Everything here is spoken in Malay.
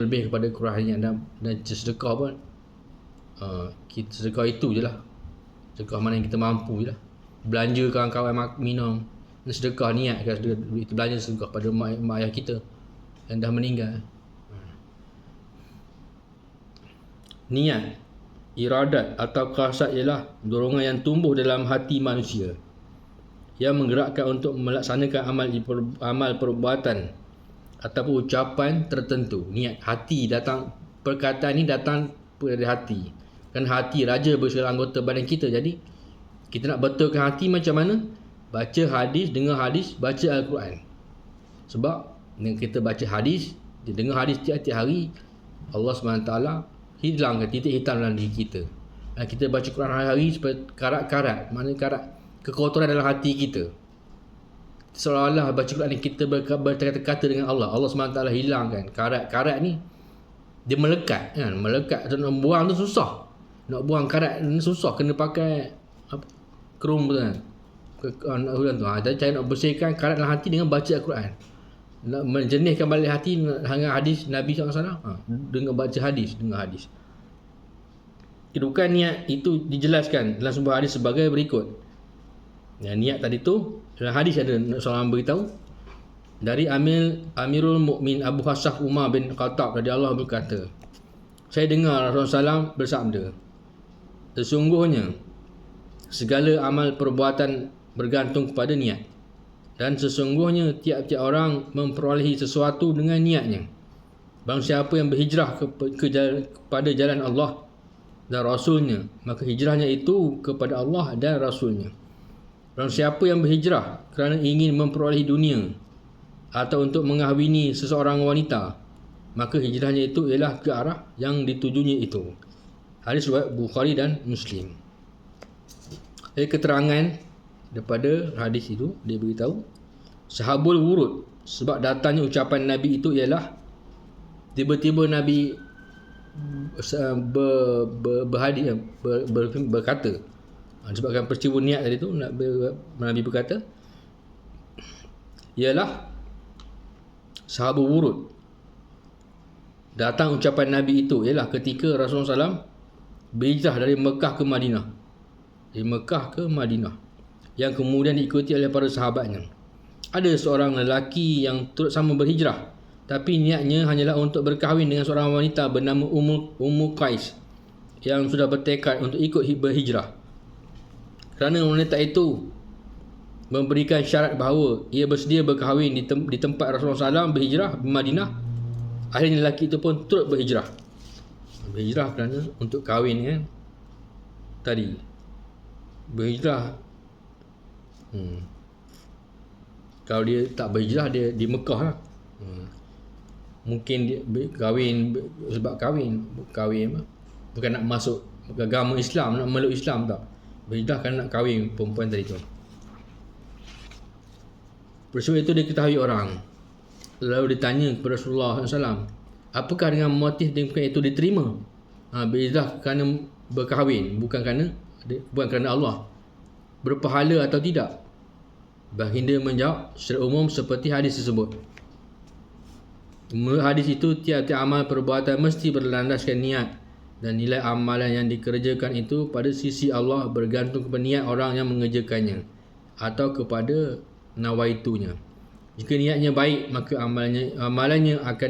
lebih kepada kurangnya dan sedekah pun kita sedekah itu je lah, sedekah mana yang kita mampu je lah. Belanja kawan-kawan minum, sedekah, niat kan kita belanja sedekah pada mak ayah kita yang dah meninggal. Niat, iradat atau kasat ialah dorongan yang tumbuh dalam hati manusia yang menggerakkan untuk melaksanakan amal perbuatan ataupun ucapan tertentu. Niat, hati datang, perkataan ni datang dari hati. Kan hati raja bersegala anggota badan kita. Jadi kita nak betulkan hati macam mana? Baca hadis, dengar hadis, baca Al-Quran. Sebab dengan kita baca hadis, dengar hadis tiap-tiap hari, Allah SWT hilangkan titik hitam dalam diri kita. Dan kita baca Quran hari-hari supaya karat-karat, maknanya karat kekotoran dalam hati kita. Seolah-olah baca Quran ni kita berkata-kata dengan Allah. Allah SWT hilangkan karat-karat ni. Dia melekat kan, melekat. Nak buang tu susah. Nak buang karat ni susah, kena pakai kerum tu kan. Jadi cara nak bersihkan karat dalam hati dengan baca Al-Quran. Nak menjernihkan balik hati dengan hadis Nabi SAW, dengan baca hadis, dengar hadis. Kedudukan niat itu dijelaskan dalam sebuah hadis sebagai berikut. Yang niat tadi tu dalam hadis ada seorang beritahu dari Amirul Mukmin Abu Hafsah Umar bin Khattab radhiyallahu anhu berkata, saya dengar Rasulullah SAW bersabda, sesungguhnya segala amal perbuatan bergantung kepada niat, dan sesungguhnya tiap-tiap orang memperolehi sesuatu dengan niatnya. Barang siapa yang berhijrah kepada jalan Allah dan Rasulnya, maka hijrahnya itu kepada Allah dan Rasulnya. Barang siapa yang berhijrah kerana ingin memperolehi dunia atau untuk mengahwini seseorang wanita, maka hijrahnya itu ialah ke arah yang ditujunya itu. Hadis riwayat Bukhari dan Muslim. Keterangan daripada hadis itu, dia beritahu sahabul wurud, sebab datangnya ucapan Nabi itu ialah tiba-tiba Nabi berkata, sebabkan peristiwa niat tadi tu, Nabi berkata ialah sahabul wurud. Datang ucapan Nabi itu ialah ketika Rasulullah SAW berhijrah dari Mekah ke Madinah, dari Mekah ke Madinah, yang kemudian diikuti oleh para sahabatnya. Ada seorang lelaki yang turut sama berhijrah, tapi niatnya hanyalah untuk berkahwin dengan seorang wanita bernama Ummu Qais yang sudah bertekad untuk ikut berhijrah. Kerana wanita itu memberikan syarat bahawa ia bersedia berkahwin di tempat Rasulullah SAW berhijrah di Madinah, akhirnya lelaki itu pun turut berhijrah. Berhijrah kerana untuk kahwin kan. Tadi berhijrah. Kalau dia tak berhijrah, dia di Mekah lah. Mungkin dia kahwin sebab kahwin bukan nak masuk agama Islam, nak meluk Islam, tak. Berhijrah kan nak kahwin perempuan tadi tu. Peristiwa itu diketahui orang. Lalu ditanya kepada Rasulullah SAW, apakah dengan motif itu diterima? Berhijrah kerana berkahwin, bukan kerana Allah, berpahala atau tidak? Baginda menjawab, secara umum seperti hadis tersebut. Menurut hadis itu, tiap-tiap amal perbuatan mesti berlandaskan niat, dan nilai amalan yang dikerjakan itu pada sisi Allah bergantung kepada niat orang yang mengerjakannya atau kepada nawaitunya. Jika niatnya baik, maka amalannya akan